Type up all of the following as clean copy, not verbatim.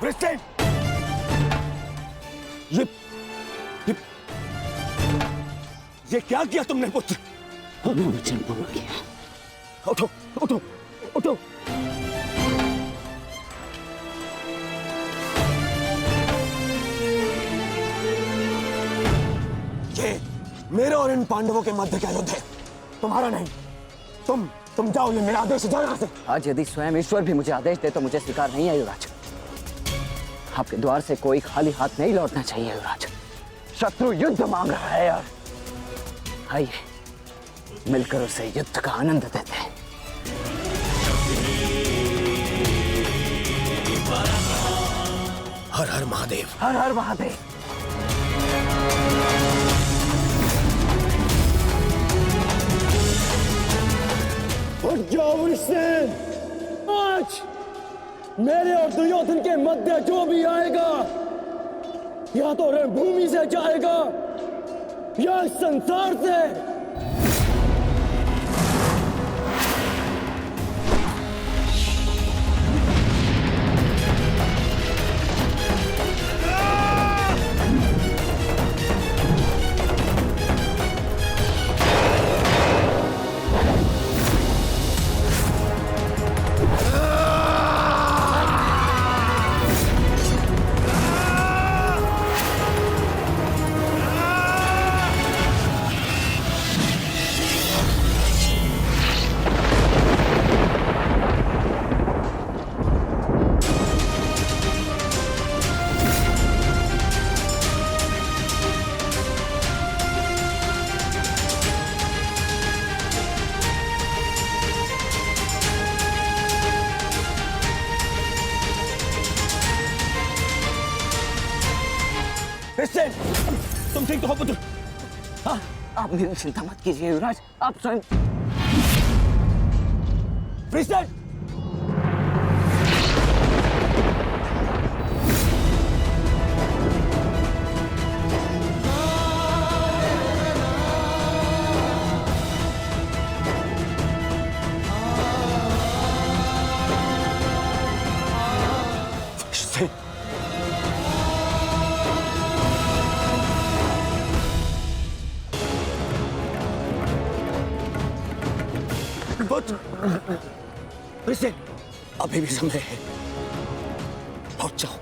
President, ये क्या किया तुमने पुत्र? वचन पूर्ण किया। उठो उठो उठो। ये मेरे और इन पांडवों के मध्य का युद्ध है, तुम्हारा नहीं। तुम जाओ, ये मेरा आदेश है, जाओ यहाँ से। आज यदि स्वयं ईश्वर भी मुझे आदेश दे तो मुझे स्वीकार नहीं है युवराज। आपके द्वार से कोई खाली हाथ नहीं लौटना चाहिए युवराज। शत्रु युद्ध मांग रहा है यार। आइए मिलकर उसे युद्ध का आनंद देते हैं। हर हर महादेव, हर हर महादेव। उठ जाओ वृषसेन। आज मेरे और दुर्योधन के मध्य जो भी आएगा, या तो रणभूमि से जाएगा या इस संसार से। तुम ठीक तो हो पुत्र? हाँ, आप मेरी चिंता मत कीजिए युवराज, आप स्वयं। प्रेसिडेंट, प्रेसिडेंट, अभी भी समय है, पहुंच जाओ।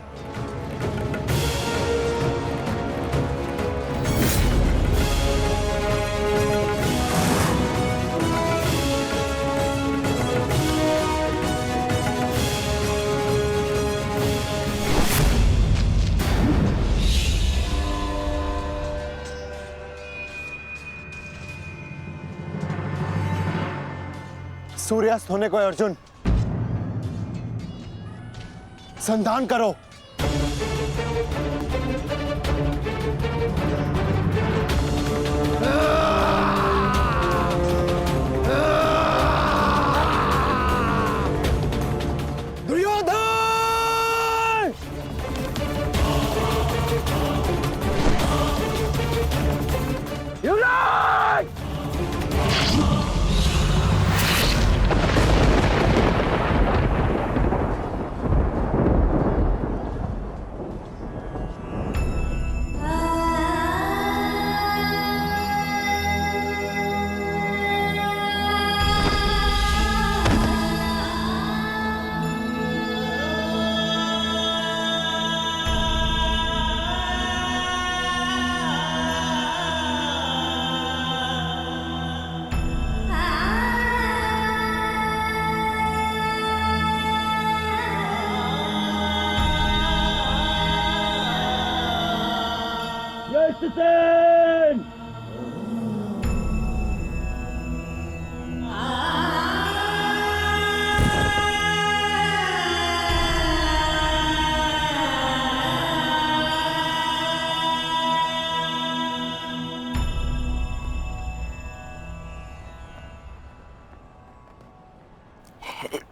सूर्यास्त होने को है अर्जुन, संधान करो। दुर्योधन! युवराज! Justin!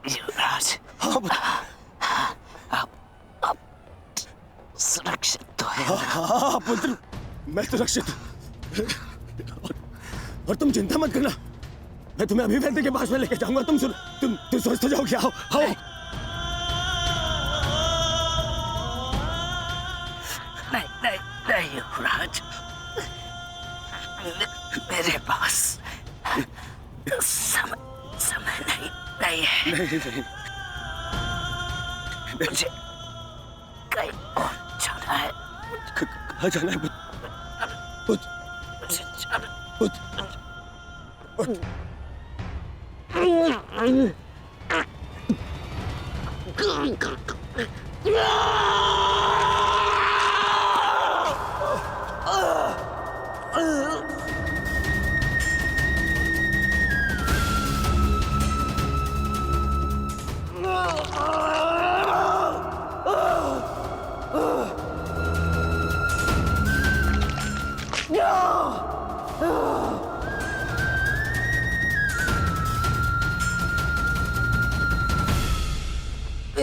युवराज, आप सुरक्षित तो है। हाँ पुत्र, मैं सुरक्षित। और तुम चिंता मत करना, मैं तुम्हें अभी वैद्य के पास में लेके जाऊंगा। तुम स्वस्थ हो जाओगे। आओ आओ। मेरे पास समय नहीं है। नहीं। मुझे कहीं और जाना है। कहाँ जाना है? मुझे जाना।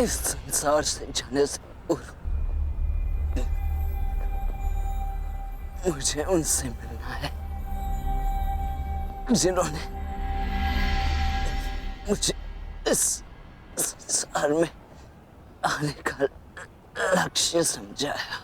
इस संसार से जाने से पूर्व मुझे उनसे मिलना है जिन्होंने मुझे इस संसार में आने का लक्ष्य समझाया।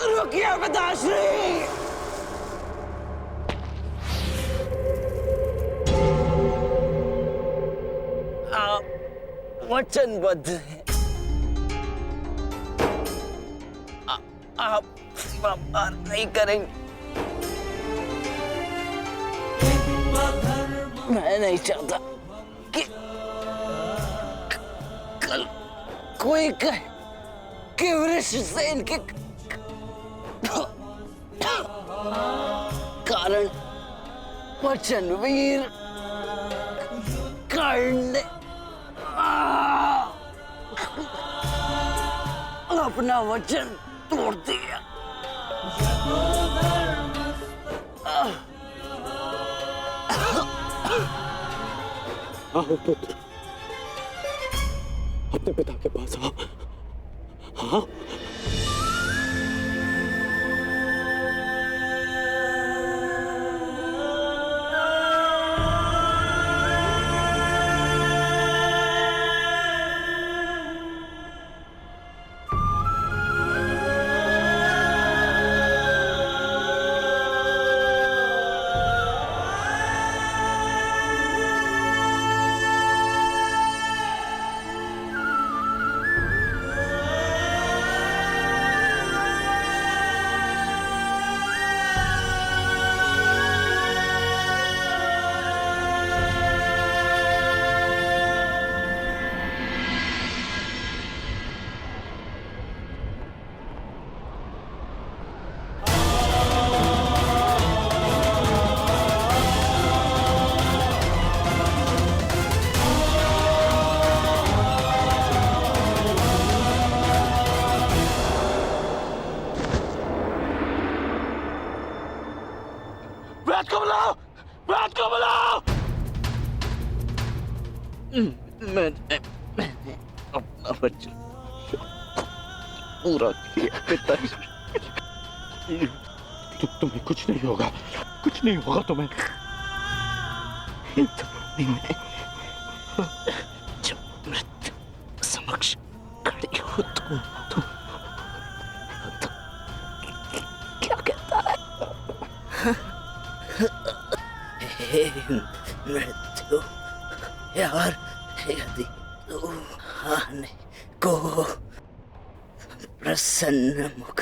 रुकिए पिताश्री। आप वचनबद्ध हैं। आप व्यापार नहीं करेंगे। मैं नहीं चाहता कि कल कोई कहे कि वृषसेन के कारण वचनवीर कर्ण ने अपना वचन तोड़ दिया। आओ पुत्र, अपने पिता के पास आओ। हाँ, बुलाओ, रात को बुलाओ। मैंने अपना वचन पूरा किया पिताजी। तुम्हें कुछ नहीं होगा, कुछ नहीं होगा तुम्हें। जब मृत्यु समक्ष खड़ी हो तो क्या कहता है? हे मृत्यु यार, यदि तू आने को प्रसन्न मुख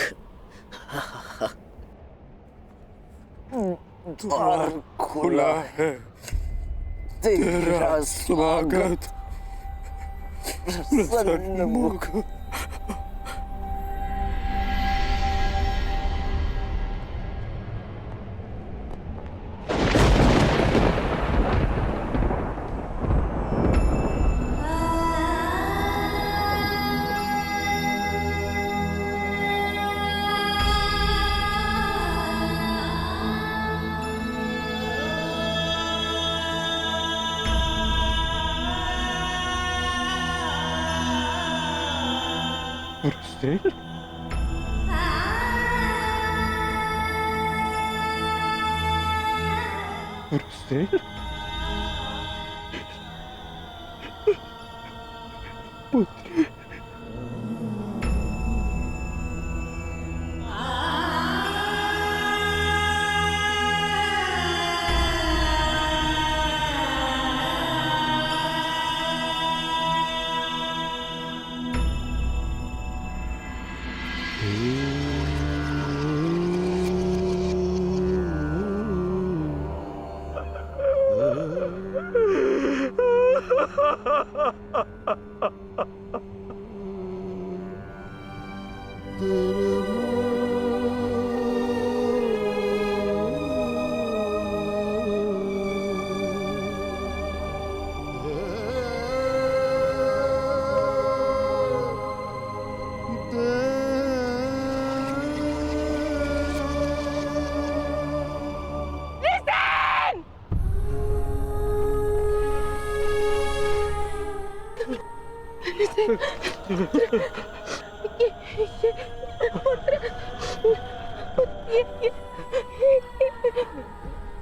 द्वार खुला है, तेरा स्वागत प्रसन्न मुख।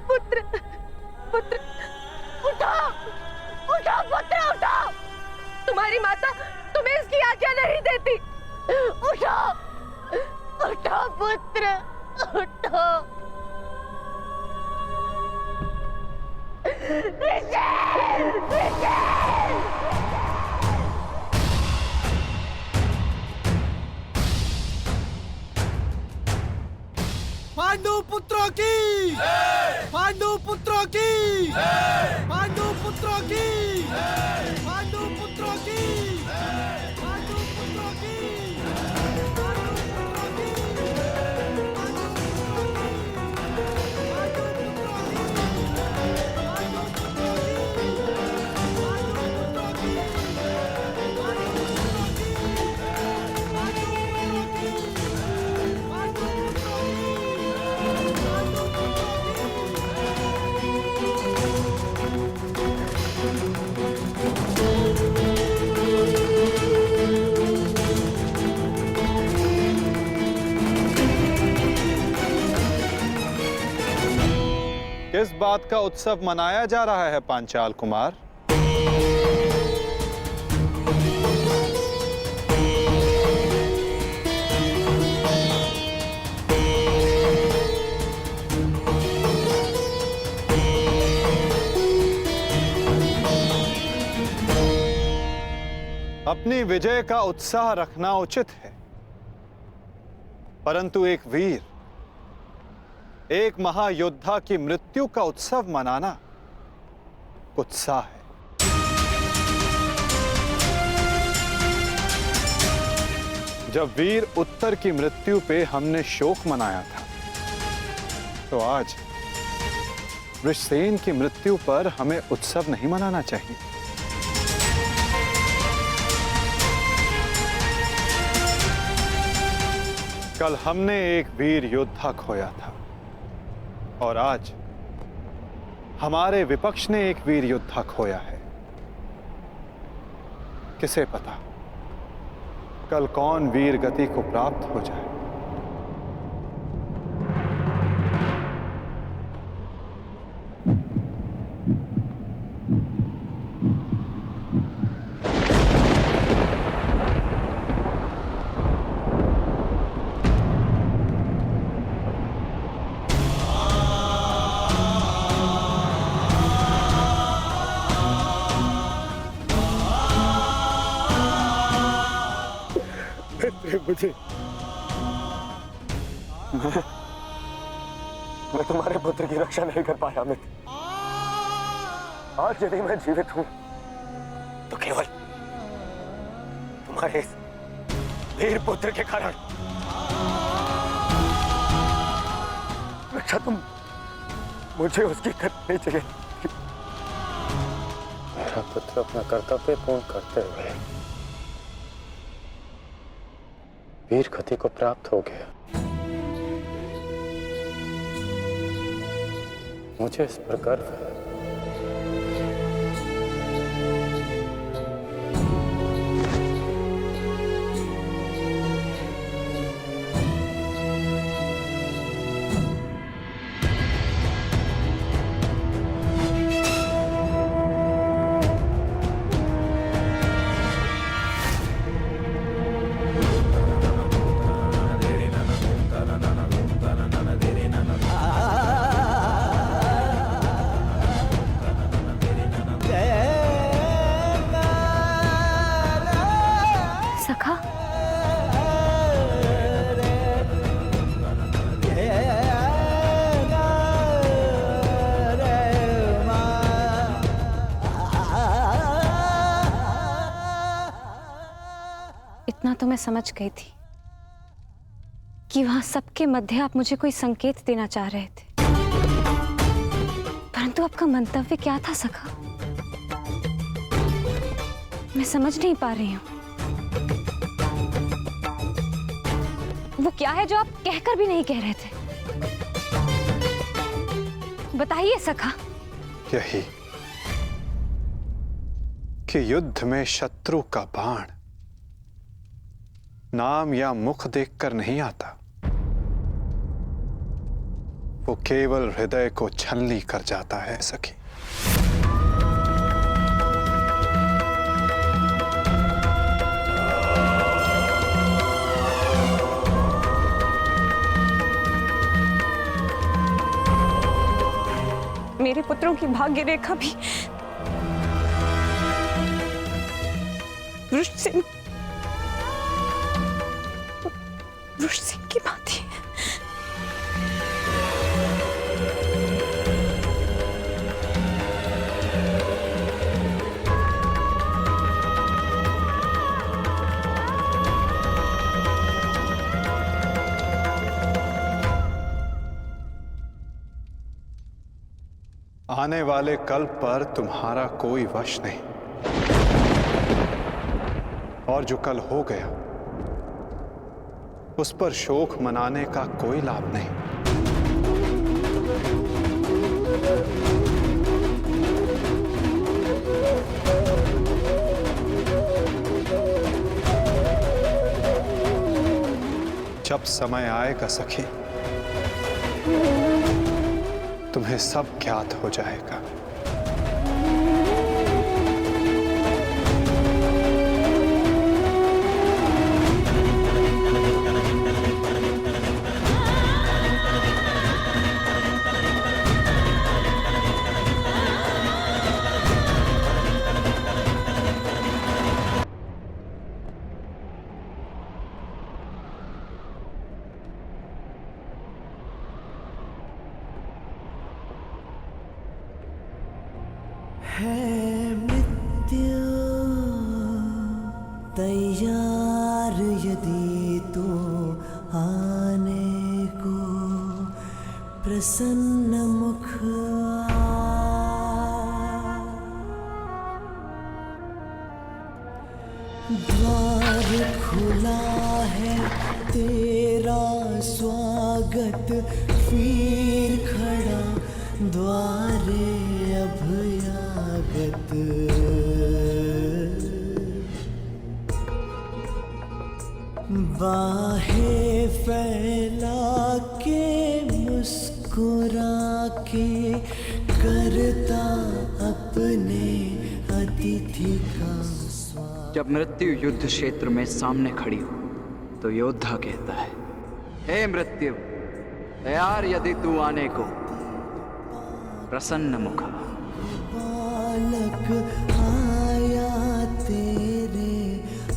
पुत्र, पुत्र, उठो, उठो पुत्र, उठो। तुम्हारी माता तुम्हें इसकी आज्ञा नहीं देती। उठो, उठो पुत्र, उठो। पांडु पुत्रों की, पांडु पुत्रों की, पांडु पुत्रों की, पांडु पुत्रों की, पांडु पुत्रों की, किस बात का उत्सव मनाया जा रहा है पांचाल कुमार? अपनी विजय का उत्साह रखना उचित है, परंतु एक वीर, एक महायोद्धा की मृत्यु का उत्सव मनाना उत्साह है। जब वीर उत्तर की मृत्यु पे हमने शोक मनाया था, तो आज वृषसेन की मृत्यु पर हमें उत्सव नहीं मनाना चाहिए। कल हमने एक वीर योद्धा खोया था और आज हमारे विपक्ष ने एक वीर योद्धा खोया है। किसे पता कल कौन वीर गति को प्राप्त हो जाए। मुझे मैं तुम्हारे पुत्र की रक्षा नहीं कर पाया अमित। आज यदि मैं जीवित हूं तो केवल तुम्हारे इस वीर पुत्र के कारण। रक्षा तुम मुझे उसकी करनी चाहिए। मेरा पुत्र अपना कर्तव्य पूर्ण करते हुए वीर गति को प्राप्त हो गया। मुझे इस पर गर्व है। सखा, इतना तो मैं समझ गई थी कि वहां सबके मध्य आप मुझे कोई संकेत देना चाह रहे थे, परंतु आपका मंतव्य क्या था सखा? मैं समझ नहीं पा रही हूं। वो क्या है जो आप कहकर भी नहीं कह रहे थे? बताइए सखा। यही कि युद्ध में शत्रु का बाण नाम या मुख देखकर नहीं आता, वो केवल हृदय को छलनी कर जाता है सखी। मेरे पुत्रों की भाग्य रेखा भी वृषसिंह की भांति है। आने वाले कल पर तुम्हारा कोई वश नहीं, और जो कल हो गया उस पर शोक मनाने का कोई लाभ नहीं। जब समय आएगा सखी, तुम्हें सब ज्ञात हो जाएगा। है मृत्यु तैयार यदि तो आने को प्रसन्न मुख द्वार खुला है तेरा स्वागत वीर खड़ा द्वारे अभयागत बाहें फैला के मुस्कुरा के करता अपने अतिथि का स्वागत। जब मृत्यु युद्ध क्षेत्र में सामने खड़ी हो तो योद्धा कहता है, हे मृत्यु, तैयार यदि तू आने को, प्रसन्न मुखा। बालक आया तेरे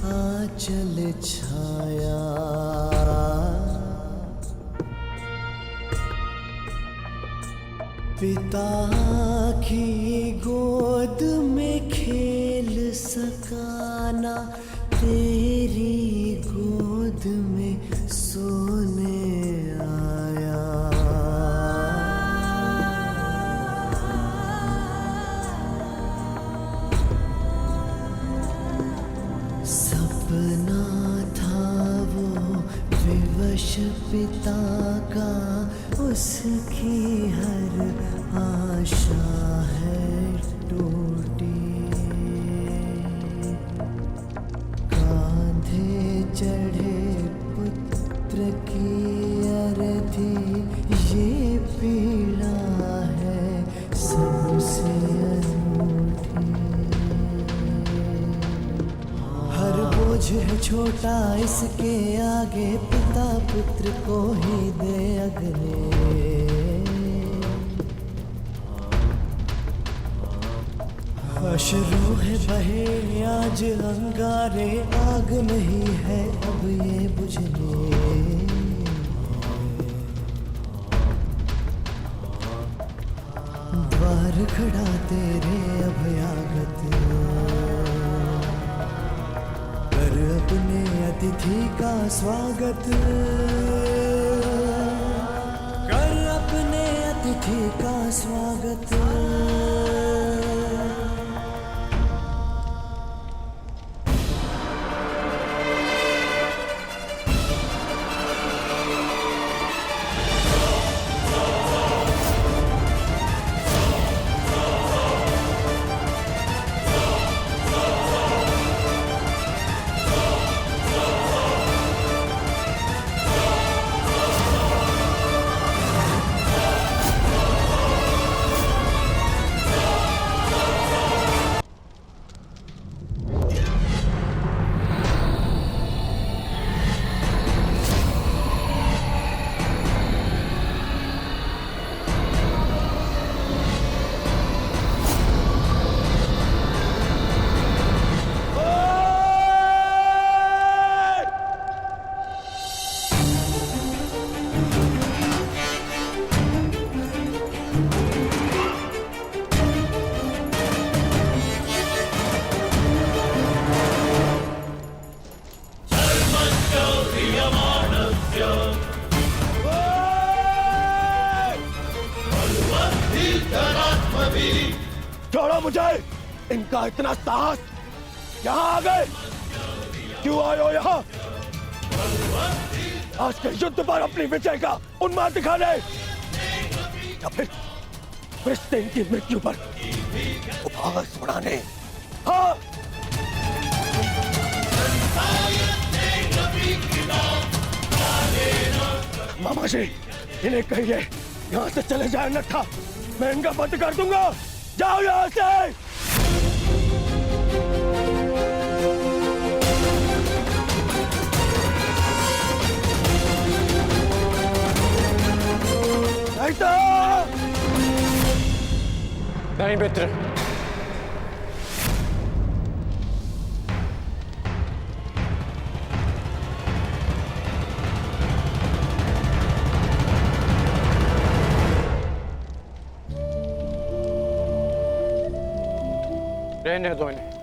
आंचल छाया, पिता की गोद में खेल सकाना, तेरी गोद में सोने आया। सपना था वो विवश पिता का, उसकी हर आशा है टूटी। कांधे चढ़े पुत्र की अरथी, ये पीड़ा है सबसे अनूठी। हर बोझ है छोटा इसके आगे, पिता पुत्र को ही दे अगले। अश्रु है बहे आज अंगारे, आग नहीं है अब ये बुझने। द्वार खड़ा तेरे अभयागत, कर अपने अतिथि का स्वागत, कर अपने अतिथि का स्वागत। छोड़ो मुझे, इनका इतना साहस, यहाँ आ गए, क्यों आए हो यहाँ? आज के युद्ध पर अपनी विजय का उन्माद दिखाने, या फिर वृषसेन की मृत्यु पर उपहास उड़ाने? हाँ, मामा जी, इन्हें कहिए यहाँ से चले जाए, अन्यथा मैं इनका बंद कर दूंगा। जाओ यहाँ से। नहीं मित्र, रहने दो इन्हें।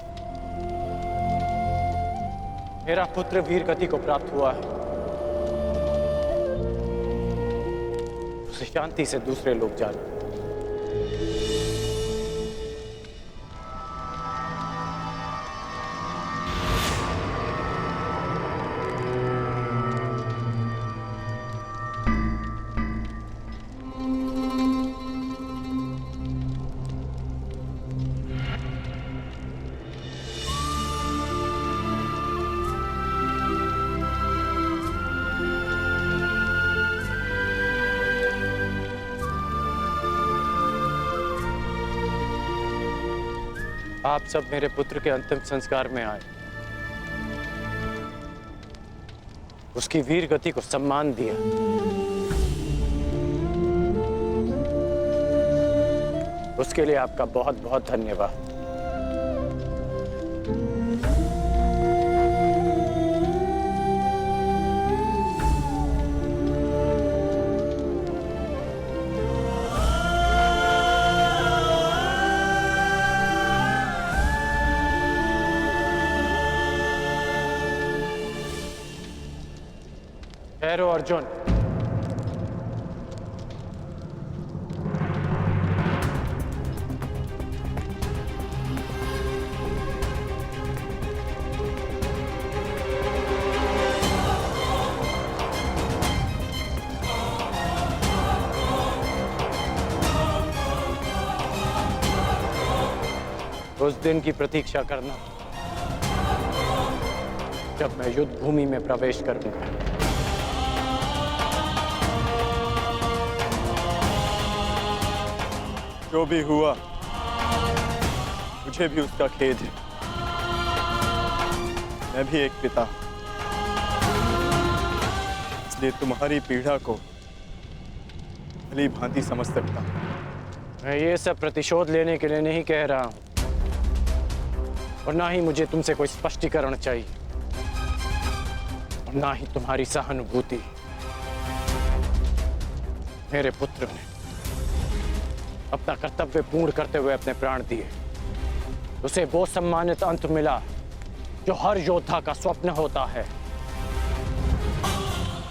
मेरा पुत्र वीर गति को प्राप्त हुआ है, उसे शांति से दूसरे लोग जाने। आप सब मेरे पुत्र के अंतिम संस्कार में आए, उसकी वीर गति को सम्मान दिया। उसके लिए आपका बहुत बहुत धन्यवाद। ठहरो अर्जुन। उस दिन की प्रतीक्षा करना जब मैं युद्ध भूमि में प्रवेश करूंगा। जो भी हुआ मुझे भी उसका खेद है। मैं भी एक पिता, इसलिए तुम्हारी पीड़ा को भली भांति समझ सकता हूं। मैं ये सब प्रतिशोध लेने के लिए नहीं कह रहा हूं, और ना ही मुझे तुमसे कोई स्पष्टीकरण चाहिए, और ना ही तुम्हारी सहानुभूति। मेरे पुत्र ने अपना कर्तव्य पूर्ण करते हुए अपने प्राण दिए। उसे वो सम्मानित अंत मिला जो हर योद्धा का स्वप्न होता है।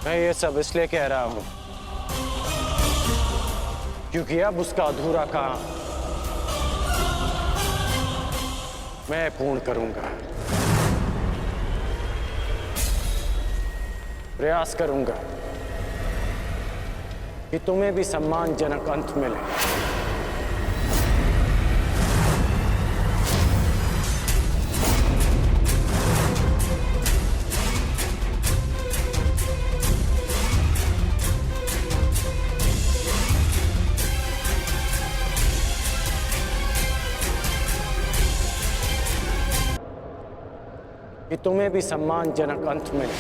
मैं ये सब इसलिए कह रहा हूं क्योंकि अब उसका अधूरा काम मैं पूर्ण करूंगा। प्रयास करूंगा कि तुम्हें भी सम्मानजनक अंत मिले। कि तुम्हें भी सम्मानजनक अंत मिले।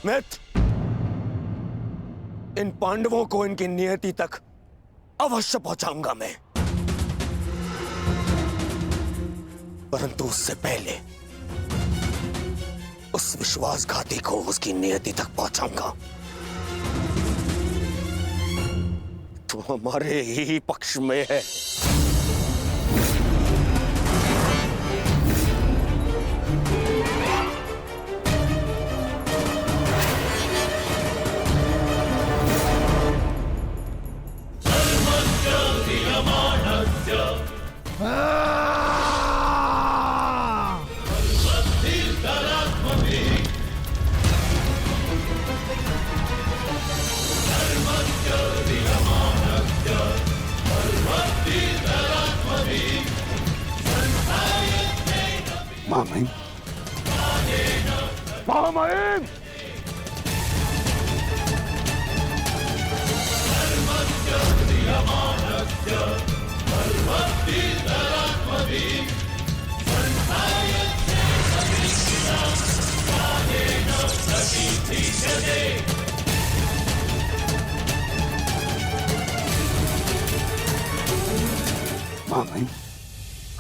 मित्र, इन पांडवों को इनकी नियति तक अवश्य पहुंचाऊंगा मैं, परंतु उससे पहले उस विश्वासघाती को उसकी नियति तक पहुंचाऊंगा। तो हमारे ही पक्ष में है। महामहिम, महामहिम, महामहिम,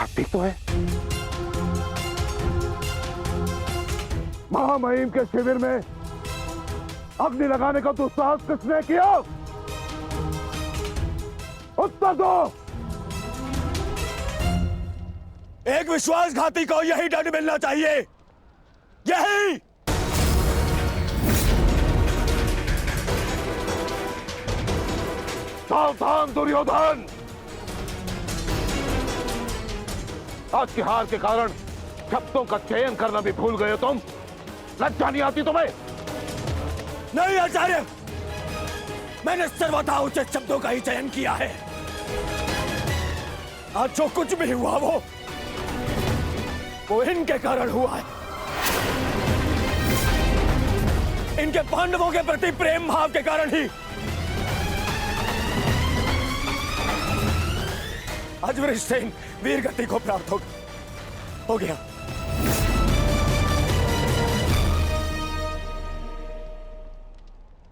आप ठीक तो है? महामहिम के शिविर में अग्नि लगाने का दुस्साहस किसने किया? उत्तर दो। एक विश्वासघाती को यही दंड मिलना चाहिए, यही। सावधान दुर्योधन, आज की हार के कारण शब्दों का चयन करना भी भूल गए हो तुम। लज्जा नहीं आती तुम्हें? नहीं आचार्य, मैंने सर्वथा उचित शब्दों का ही चयन किया है। आज जो कुछ भी हुआ वो इनके कारण हुआ है। इनके पांडवों के प्रति प्रेम भाव के कारण ही आज वृषसेन वीर गति को प्राप्त हो गया।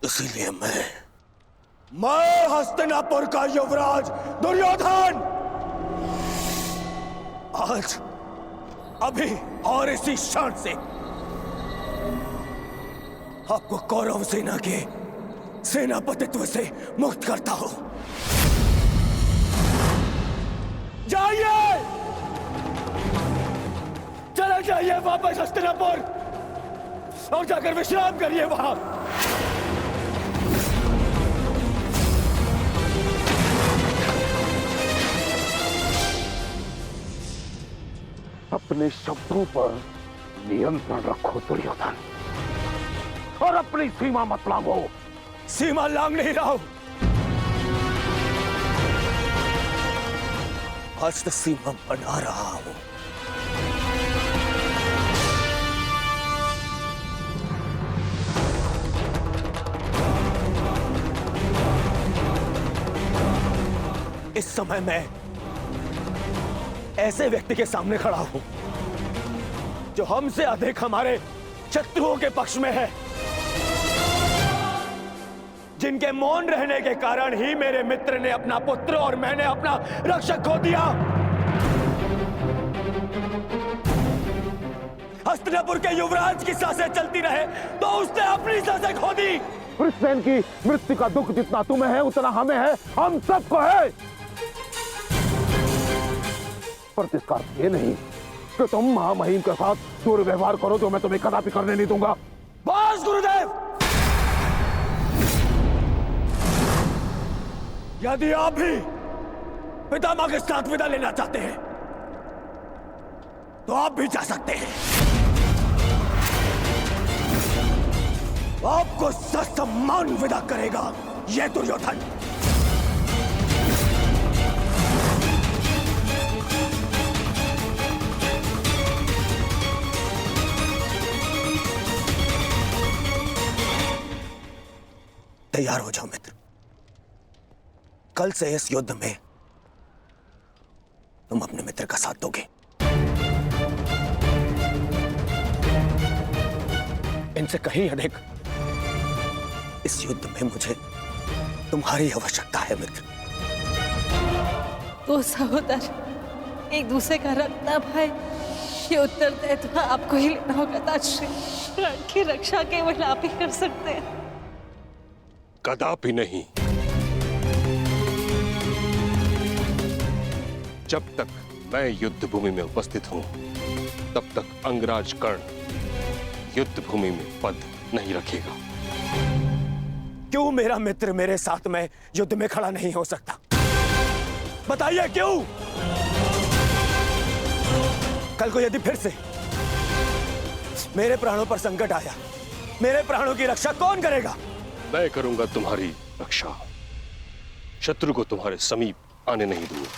इसीलिए मैं हस्तिनापुर का युवराज दुर्योधन आज अभी और इसी क्षण से आपको कौरव सेना के सेनापतित्व से मुक्त करता हूं। जाइए, चले जाइए वापस हस्तिनापुर और जाकर विश्राम करिए वहां। अपने शब्दों पर नियंत्रण रखो दुर्योधन, और अपनी सीमा मत लांघो। सीमा लांघ नहीं रहा हूं, आज तो सीमा बना रहा हूं। इस समय मैं ऐसे व्यक्ति के सामने खड़ा हूं जो हमसे अधिक हमारे शत्रुओं के पक्ष में है, जिनके मौन रहने के कारण ही मेरे मित्र ने अपना पुत्र और मैंने अपना रक्षक खो दिया। हस्तिनापुर के युवराज की सांसें चलती रहे तो उसने अपनी सांसें खो दी। वृषसेन की मृत्यु का दुख जितना तुम्हें है उतना हमें है, हम सबको है। पर इसका अर्थ ये नहीं कि तुम महामहिम के साथ दुर्व्यवहार करो, जो मैं तुम्हें कदापि करने नहीं दूंगा। बस गुरुदेव, यदि आप भी पितामह के साथ विदा लेना चाहते हैं तो आप भी जा सकते हैं। आपको ससम्मान विदा करेगा यह दुर्योधन। तैयार हो जाओ मित्र, कल से इस युद्ध में तुम अपने मित्र का साथ दोगे। इनसे कहीं अधिक इस युद्ध में मुझे तुम्हारी आवश्यकता है मित्र। दो सहोदर एक दूसरे का रक्त ना भाई, ये उत्तरदायित्व आपको ही लेना होगा ताश्री। प्राण की रक्षा केवल आप ही कर सकते हैं। कदापि नहीं। जब तक मैं युद्ध भूमि में उपस्थित हूं तब तक अंगराज कर्ण युद्ध भूमि में पद नहीं रखेगा। क्यों मेरा मित्र मेरे साथ में युद्ध में खड़ा नहीं हो सकता? बताइए क्यों? कल को यदि फिर से मेरे प्राणों पर संकट आया, मेरे प्राणों की रक्षा कौन करेगा? मैं करूंगा तुम्हारी रक्षा, शत्रु को तुम्हारे समीप आने नहीं दूंगा।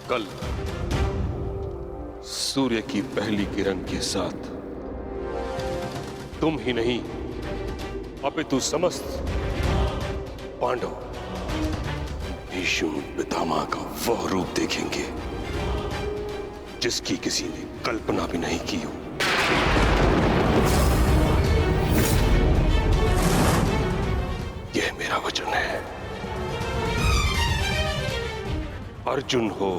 कल सूर्य की पहली किरण के साथ तुम ही नहीं अपितु समस्त पांडव भीष्म पितामह का वह रूप देखेंगे जिसकी किसी ने कल्पना भी नहीं की हो। यह मेरा वचन है। अर्जुन हो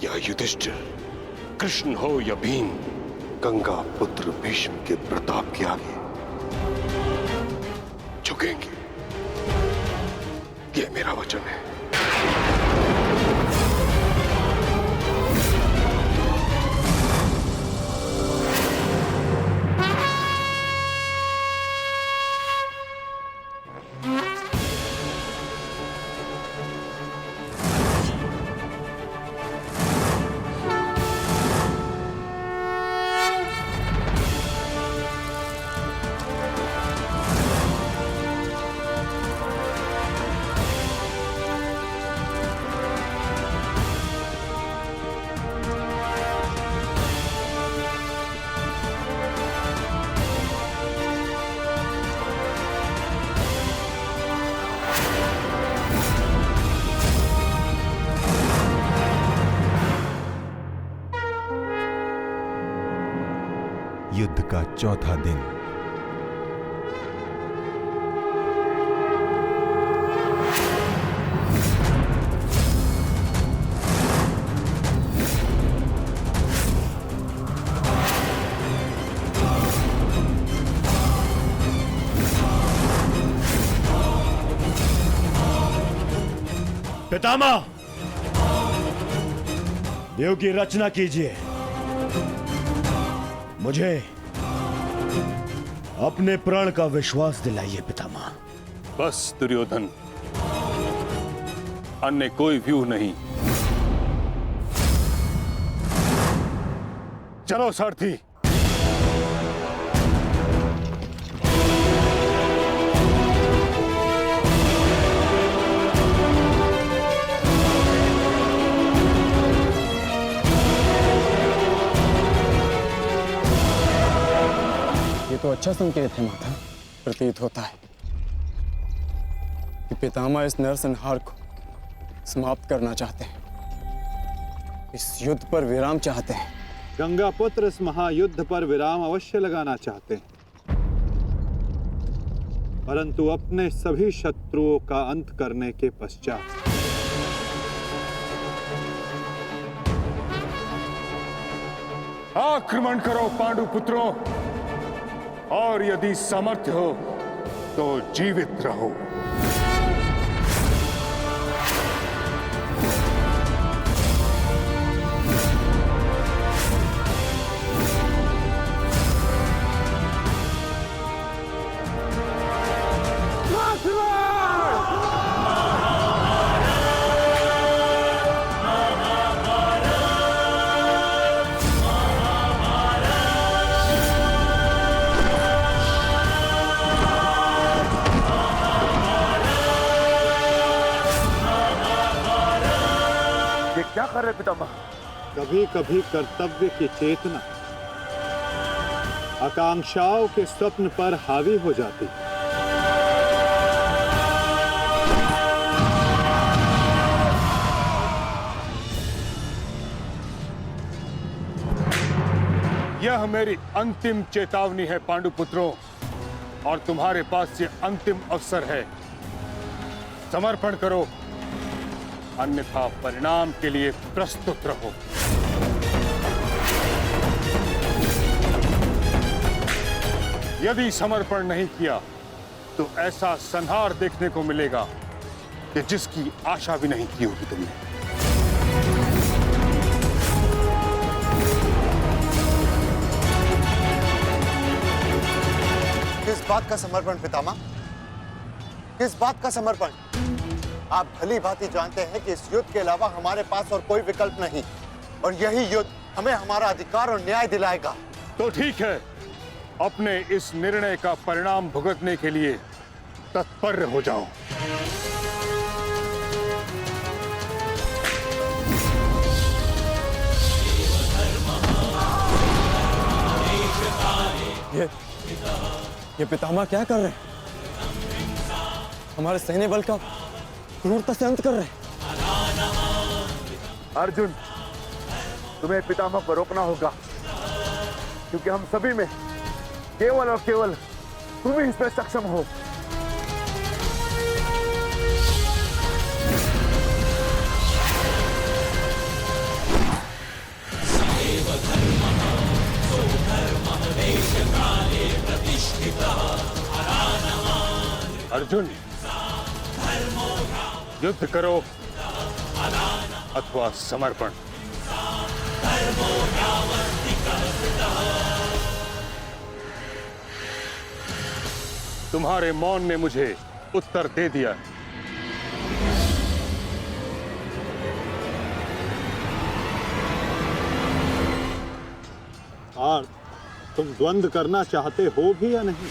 या युधिष्ठिर, कृष्ण हो या भीम, गंगा पुत्र भीष्म के प्रताप के आगे झुकेंगे। यह मेरा वचन है। का चौथा दिन। पितामह, देव की रचना कीजिए। मुझे अपने प्राण का विश्वास दिलाइए पितामह। बस दुर्योधन, अन्य कोई व्यू नहीं। चलो सारथी। तो अच्छा संकेत है माता। प्रतीत होता है कि पितामह इस नरसंहार को समाप्त करना चाहते हैं, इस युद्ध पर विराम चाहते हैं। गंगा पुत्र इस महायुद्ध पर विराम अवश्य लगाना चाहते हैं, परंतु अपने सभी शत्रुओं का अंत करने के पश्चात। आक्रमण करो पांडु पुत्रों, और यदि सामर्थ्य हो तो जीवित रहो। क्या कर रहे पितामह? कभी कभी कर्तव्य की चेतना आकांक्षाओं के स्वप्न पर हावी हो जाती। यह मेरी अंतिम चेतावनी है पांडुपुत्रों, और तुम्हारे पास ये अंतिम अवसर है। समर्पण करो, अन्यथा परिणाम के लिए प्रस्तुत रहो। यदि समर्पण नहीं किया तो ऐसा संहार देखने को मिलेगा कि जिसकी आशा भी नहीं की होगी तुमने। किस बात का समर्पण पितामह? किस बात का समर्पण? आप भली भांति जानते हैं कि इस युद्ध के अलावा हमारे पास और कोई विकल्प नहीं, और यही युद्ध हमें हमारा अधिकार और न्याय दिलाएगा। तो ठीक है, अपने इस निर्णय का परिणाम भुगतने के लिए तत्पर हो जाओ। ये पितामह क्या कर रहे हैं? हमारे सैन्य बल का क्रूरता से अंत कर रहे हैं। अर्जुन, तुम्हें पितामह को रोकना होगा, क्योंकि हम सभी में केवल और केवल तुम ही इसमें सक्षम हो। अर्जुन, युद्ध करो अथवा समर्पण। तुम्हारे मौन ने मुझे उत्तर दे दिया। और तुम द्वंद्व करना चाहते हो भी या नहीं?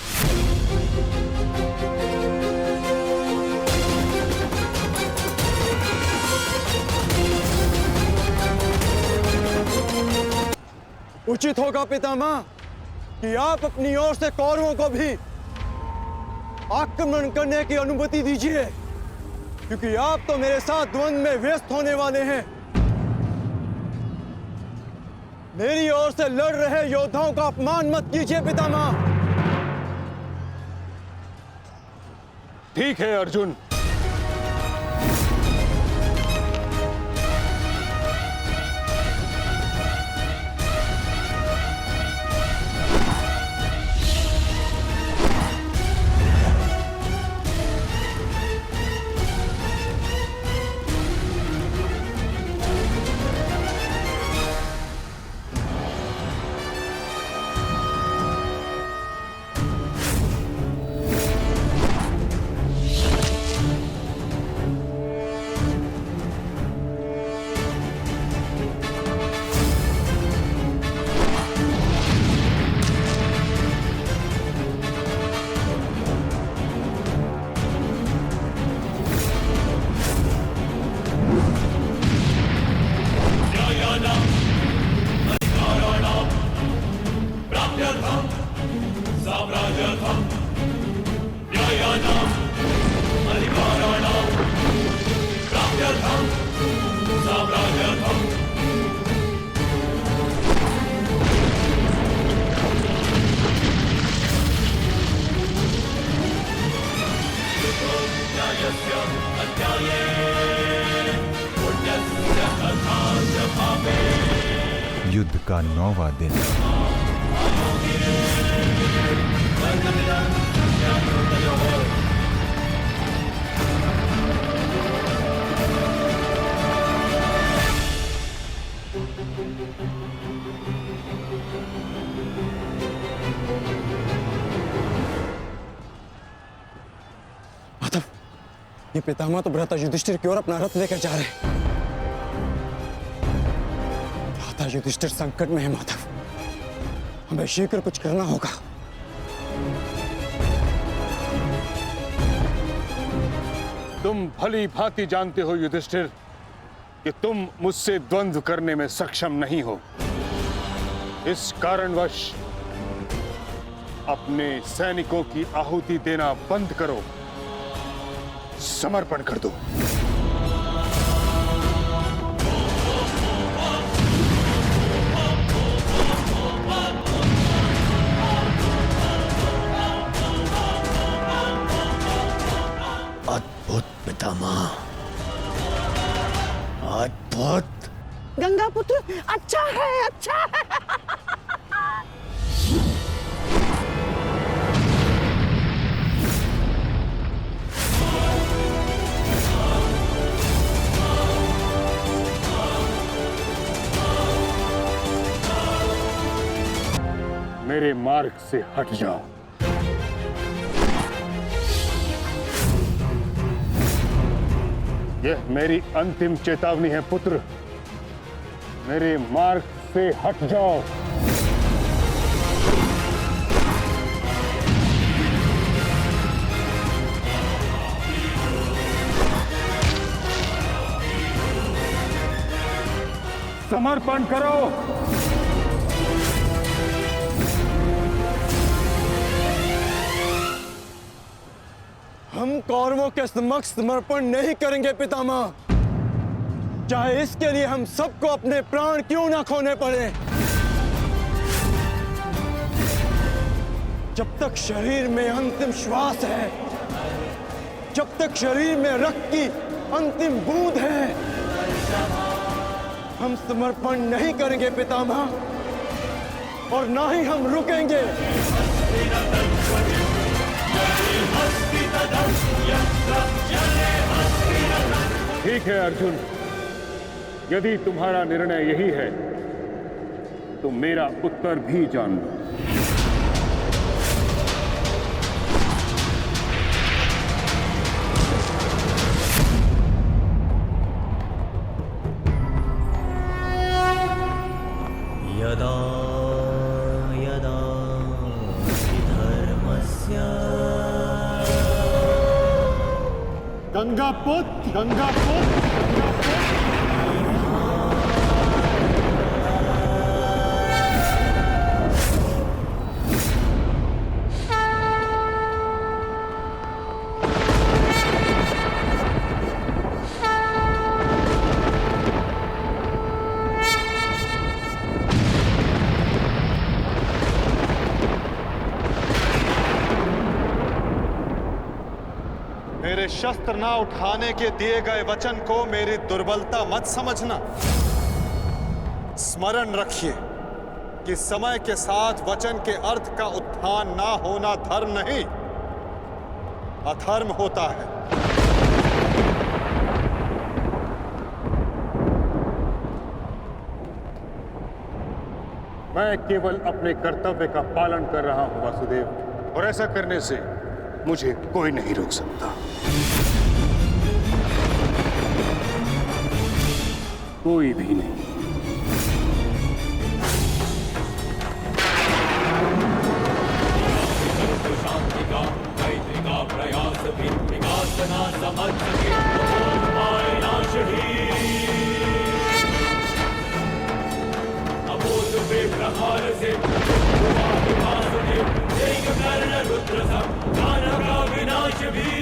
उचित होगा पितामह कि आप अपनी ओर से कौरवों को भी आक्रमण करने की अनुमति दीजिए, क्योंकि आप तो मेरे साथ द्वंद्व में व्यस्त होने वाले हैं। मेरी ओर से लड़ रहे योद्धाओं का अपमान मत कीजिए पितामह। ठीक है अर्जुन, युद्ध का 9वां दिन। माधव, ये पितामह तो भ्राता युधिष्ठिर की ओर अपना रथ लेकर जा रहे हैं। भ्राता युधिष्ठिर संकट में है माधव, हमें शीघ्र कुछ करना होगा। तुम भली भांति जानते हो युधिष्ठिर कि तुम मुझसे द्वंद्व करने में सक्षम नहीं हो। इस कारणवश अपने सैनिकों की आहुति देना बंद करो, समर्पण कर दो। अद्भुत पितामह, अद्भुत। गंगा पुत्र अच्छा है, अच्छा है। मेरे मार्ग से हट जाओ। यह मेरी अंतिम चेतावनी है पुत्र, मेरे मार्ग से हट जाओ। समर्पण करो। हम कौरवों के समक्ष समर्पण नहीं करेंगे पितामह, चाहे इसके लिए हम सबको अपने प्राण क्यों ना खोने पड़े। जब तक शरीर में अंतिम श्वास है, जब तक शरीर में रक्त की अंतिम बूंद है, हम समर्पण नहीं करेंगे पितामह, और ना ही हम रुकेंगे। ठीक है अर्जुन, यदि तुम्हारा निर्णय यही है तो मेरा उत्तर भी जान लो। यदा यदा धर्मस्य गंगापुत्र, गंगापुत्र, शस्त्र ना उठाने के दिए गए वचन को मेरी दुर्बलता मत समझना। स्मरण रखिए कि समय के साथ वचन के अर्थ का उत्थान ना होना धर्म नहीं, अधर्म होता है। मैं केवल अपने कर्तव्य का पालन कर रहा हूं वासुदेव, और ऐसा करने से मुझे कोई नहीं रोक सकता। कोई भी नहीं। शांति का मैत्री का प्रयास भी विकास ना समझ सके तो पाए नाश ही। अबोध पे प्रहार से विकास दे एक कर्ण रुद्र सब दानव का विनाश भी।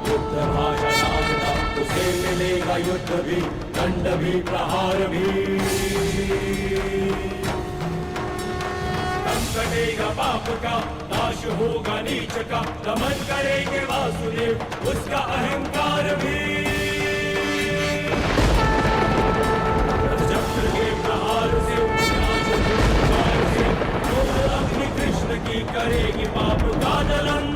युद्ध भाषा उसे मिलेगा युद्ध भी, दंड भी, प्रहार भी। तब कटेगा पाप का, नाश होगा नीच का, दमन करेंगे वासुदेव उसका अहंकार भी। चक्र के प्रहार से अग्नि कृष्ण की करेगी पाप का दलन।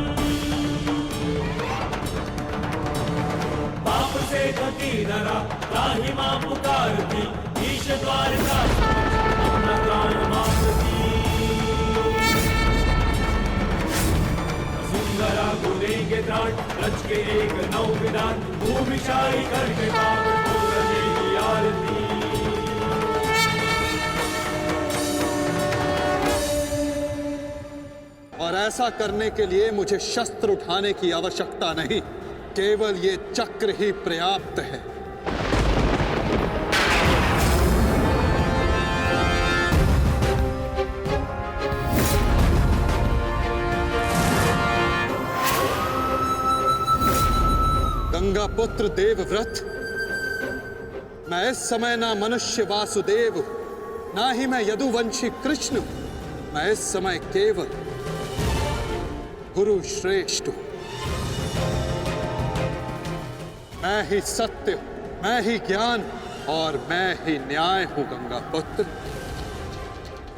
पाप से धकी धरा राही मां पुकारती, ईश द्वार का अपना प्राण मांगती। सुंदरा गुरेंगे त्राण रच के एक नौ विधान, भूमिशाही करके पावन को रचेगी आरती। और ऐसा करने के लिए मुझे शस्त्र उठाने की आवश्यकता नहीं, केवल ये चक्र ही पर्याप्त है। गंगा पुत्र देवव्रत, मैं इस समय ना मनुष्य वासुदेव, ना ही मैं यदुवंशी कृष्ण, मैं इस समय केवल गुरु श्रेष्ठ हूं। मैं ही सत्य हूं, मैं ही ज्ञान और मैं ही न्याय हूं गंगा पुत्र।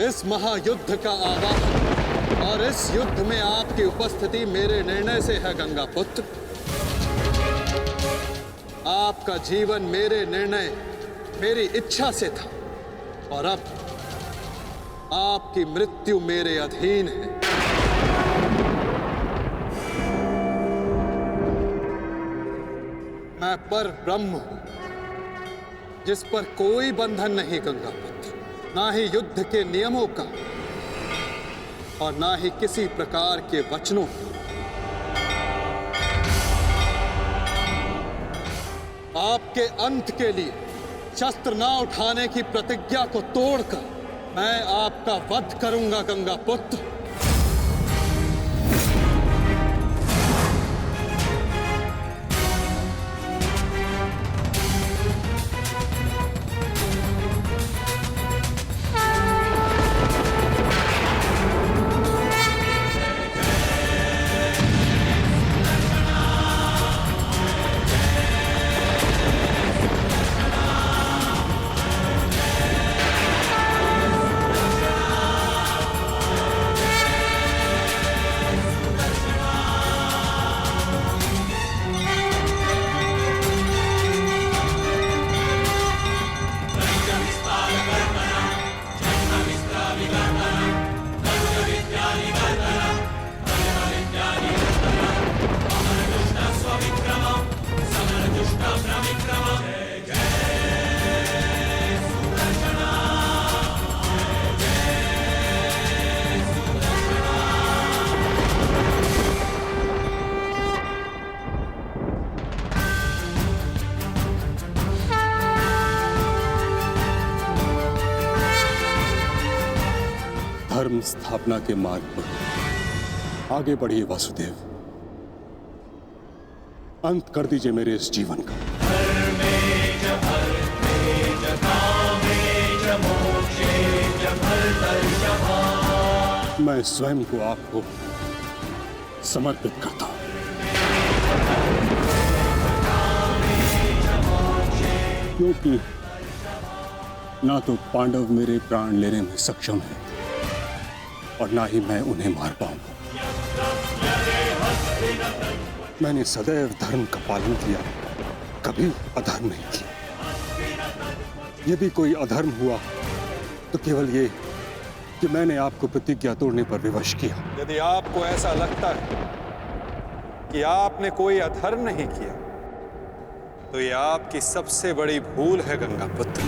इस महायुद्ध का आवाहन और इस युद्ध में आपकी उपस्थिति मेरे निर्णय से है गंगा पुत्र। आपका जीवन मेरे निर्णय, मेरी इच्छा से था, और अब आपकी मृत्यु मेरे अधीन है। मैं पर ब्रह्म हूं, जिस पर कोई बंधन नहीं गंगा पुत्र, ना ही युद्ध के नियमों का और ना ही किसी प्रकार के वचनों का। आपके अंत के लिए शस्त्र ना उठाने की प्रतिज्ञा को तोड़कर मैं आपका वध करूंगा गंगा पुत्र। धर्म स्थापना के मार्ग पर आगे बढ़िए वासुदेव। अंत कर दीजिए मेरे इस जीवन का। धर्मे च अर्थे च कामे च मोक्षे मैं स्वयं को आपको समर्पित करता हूं। क्योंकि ना तो पांडव मेरे प्राण लेने में सक्षम है और ना ही मैं उन्हें मार पाऊंगा। मैंने सदैव धर्म का पालन किया, कभी अधर्म नहीं किया। यदि कोई अधर्म हुआ तो केवल ये कि मैंने आपको प्रतिज्ञा तोड़ने पर विवश किया। यदि आपको ऐसा लगता है कि आपने कोई अधर्म नहीं किया तो यह आपकी सबसे बड़ी भूल है गंगापुत्र।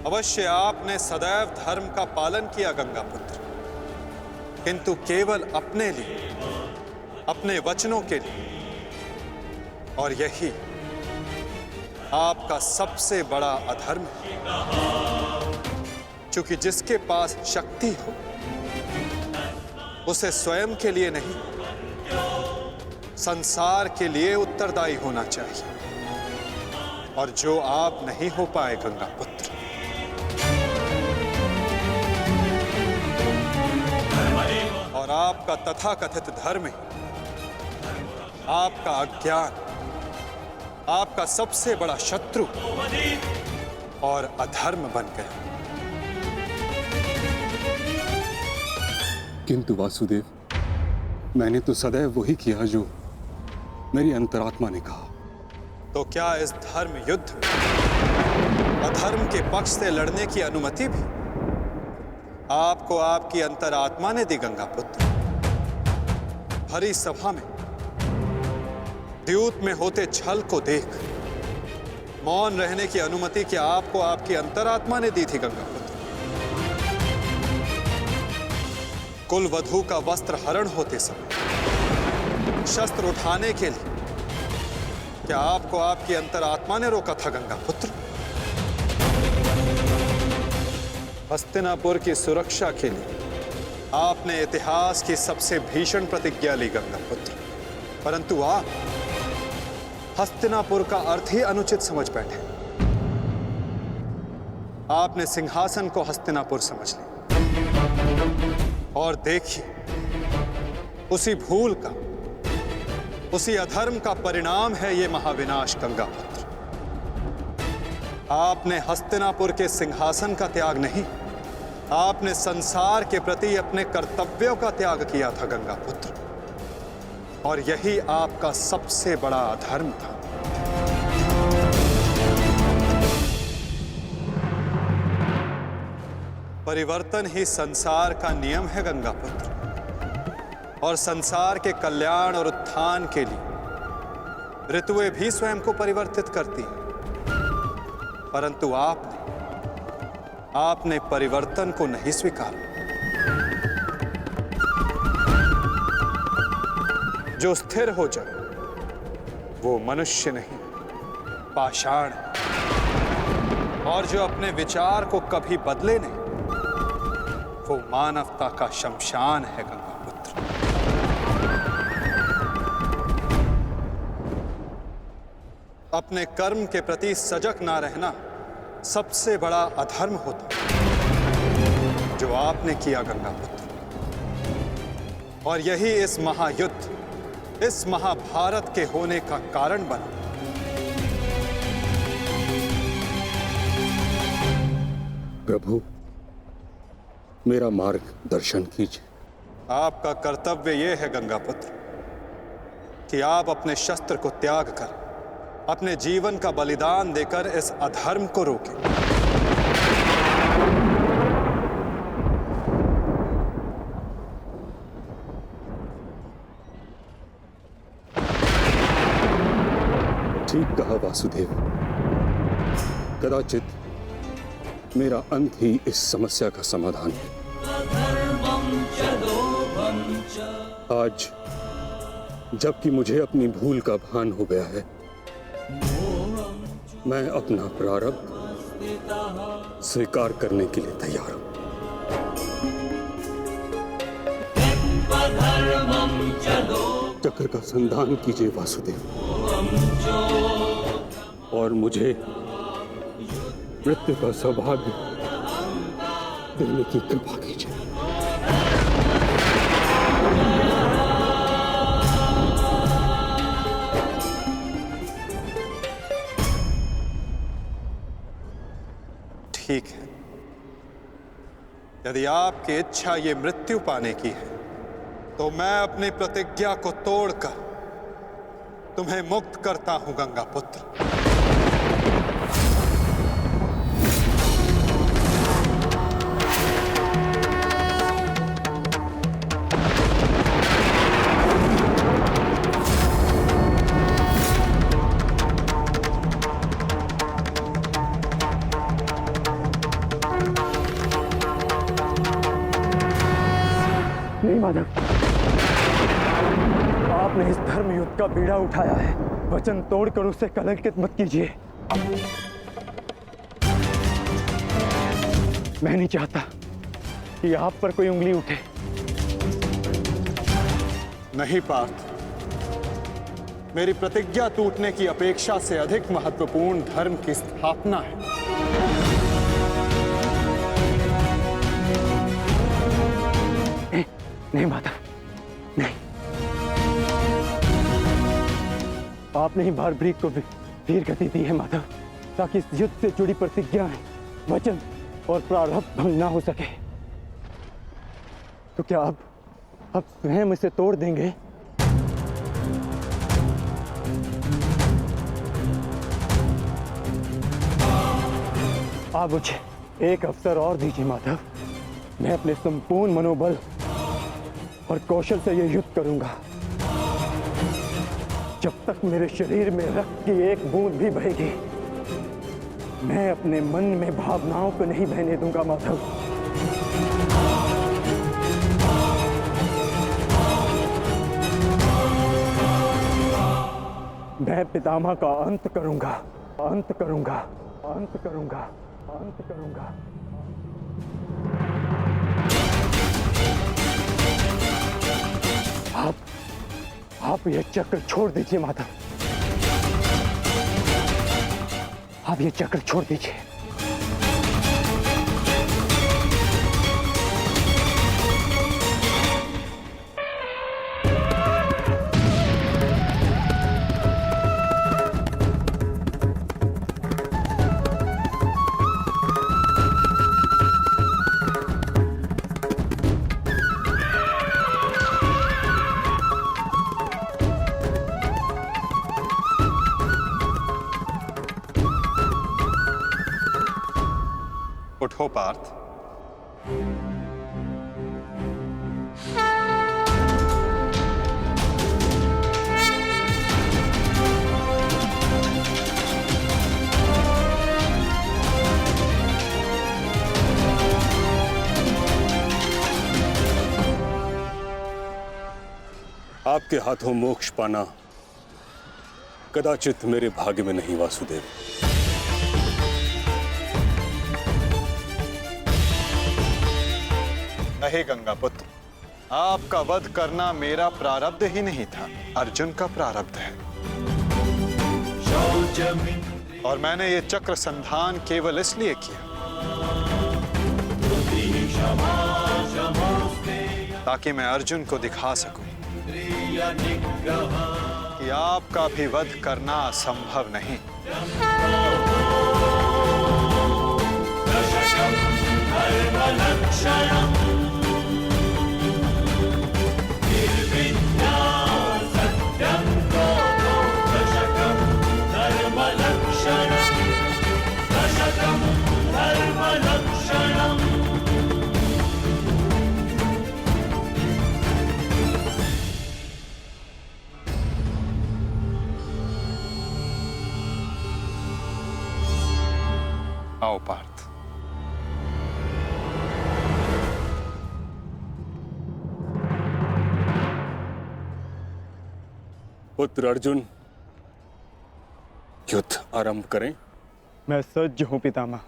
अवश्य आपने सदैव धर्म का पालन किया गंगापुत्र, किंतु केवल अपने लिए, अपने वचनों के लिए। और यही आपका सबसे बड़ा अधर्म है। क्योंकि जिसके पास शक्ति हो उसे स्वयं के लिए नहीं, संसार के लिए उत्तरदायी होना चाहिए, और जो आप नहीं हो पाए गंगापुत्र। और आपका तथाकथित धर्म ही आपका अज्ञान, आपका सबसे बड़ा शत्रु और अधर्म बन गया। किंतु वासुदेव, मैंने तो सदैव वही किया जो मेरी अंतरात्मा ने कहा। तो क्या इस धर्म युद्ध में अधर्म के पक्ष से लड़ने की अनुमति भी आपको आपकी अंतरात्मा ने दी गंगापुत्र? भरी सभा में द्यूत में होते छल को देख मौन रहने की अनुमति क्या आपको आपकी अंतरात्मा ने दी थी गंगापुत्र? कुल वधू का वस्त्र हरण होते समय शस्त्र उठाने के लिए क्या आपको आपकी अंतरात्मा ने रोका था गंगापुत्र? हस्तिनापुर की सुरक्षा के लिए आपने इतिहास की सबसे भीषण प्रतिज्ञा ली गंगापुत्र, परंतु आप हस्तिनापुर का अर्थ ही अनुचित समझ बैठे। आपने सिंहासन को हस्तिनापुर समझ लिया। और देखिए, उसी भूल का, उसी अधर्म का परिणाम है ये महाविनाश गंगापुत्र। आपने हस्तिनापुर के सिंहासन का त्याग नहीं, आपने संसार के प्रति अपने कर्तव्यों का त्याग किया था गंगापुत्र, और यही आपका सबसे बड़ा अधर्म था। परिवर्तन ही संसार का नियम है गंगापुत्र, और संसार के कल्याण और उत्थान के लिए ऋतुएं भी स्वयं को परिवर्तित करती हैं, परंतु आपने परिवर्तन को नहीं स्वीकारा। जो स्थिर हो जाए वो मनुष्य नहीं, पाषाण है, और जो अपने विचार को कभी बदले नहीं वो मानवता का शमशान है गंगापुत्र। अपने कर्म के प्रति सजग ना रहना सबसे बड़ा अधर्म होता जो आपने किया गंगापुत्र, और यही इस महायुद्ध, इस महाभारत के होने का कारण बना। प्रभु, मेरा मार्ग दर्शन कीजिए। आपका कर्तव्य यह है गंगापुत्र कि आप अपने शस्त्र को त्याग कर अपने जीवन का बलिदान देकर इस अधर्म को रोकें। ठीक कहा वासुदेव। कदाचित मेरा अंत ही इस समस्या का समाधान है। आज जबकि मुझे अपनी भूल का भान हो गया है, मैं अपना प्रारब्ध स्वीकार करने के लिए तैयार हूं। चक्र का संधान कीजिए वासुदेव, और मुझे मृत्यु का सौभाग्य देने की कृपा कीजिए। ठीक है, यदि आपकी इच्छा ये मृत्यु पाने की है तो मैं अपनी प्रतिज्ञा को तोड़कर तुम्हें मुक्त करता हूं गंगा पुत्र। नहीं माधव, आपने इस धर्म युद्ध का बीड़ा उठाया है, वचन तोड़कर उसे कलंकित मत कीजिए। मैं नहीं चाहता कि आप पर कोई उंगली उठे। नहीं पार्थ, मेरी प्रतिज्ञा टूटने की अपेक्षा से अधिक महत्वपूर्ण धर्म की स्थापना है। नहीं माधव, नहीं। आपने ही भारभ्रीक को वीर गति दी है माधव, ताकि इस युद्ध से जुड़ी प्रतिज्ञाएं, वचन और प्रारब्ध भंग ना हो सके। तो क्या आप स्वयं इसे तोड़ देंगे? आप मुझे एक अवसर और दीजिए माधव, मैं अपने संपूर्ण मनोबल और कौशल से यह युद्ध करूंगा। जब तक मेरे शरीर में रक्त की एक बूंद भी बहेगी, मैं अपने मन में भावनाओं को नहीं बहने दूंगा माधव। मैं पितामह का अंत करूंगा, अंत करूंगा, अंत करूंगा, अंत करूंगा। आप ये चक्र छोड़ दीजिए माधव, आप ये चक्र छोड़ दीजिए। उठो पार्थ। आपके हाथों मोक्ष पाना कदाचित मेरे भाग्य में नहीं वासुदेव। नहीं गंगा पुत्र, आपका वध करना मेरा प्रारब्ध ही नहीं था, अर्जुन का प्रारब्ध है। और मैंने ये चक्र संधान केवल इसलिए किया ताकि मैं अर्जुन को दिखा सकूं कि आपका भी वध करना असंभव नहीं। आओ पार्थ। पुत्र अर्जुन, युद्ध आरंभ करें। मैं सज्ज हूं पितामह।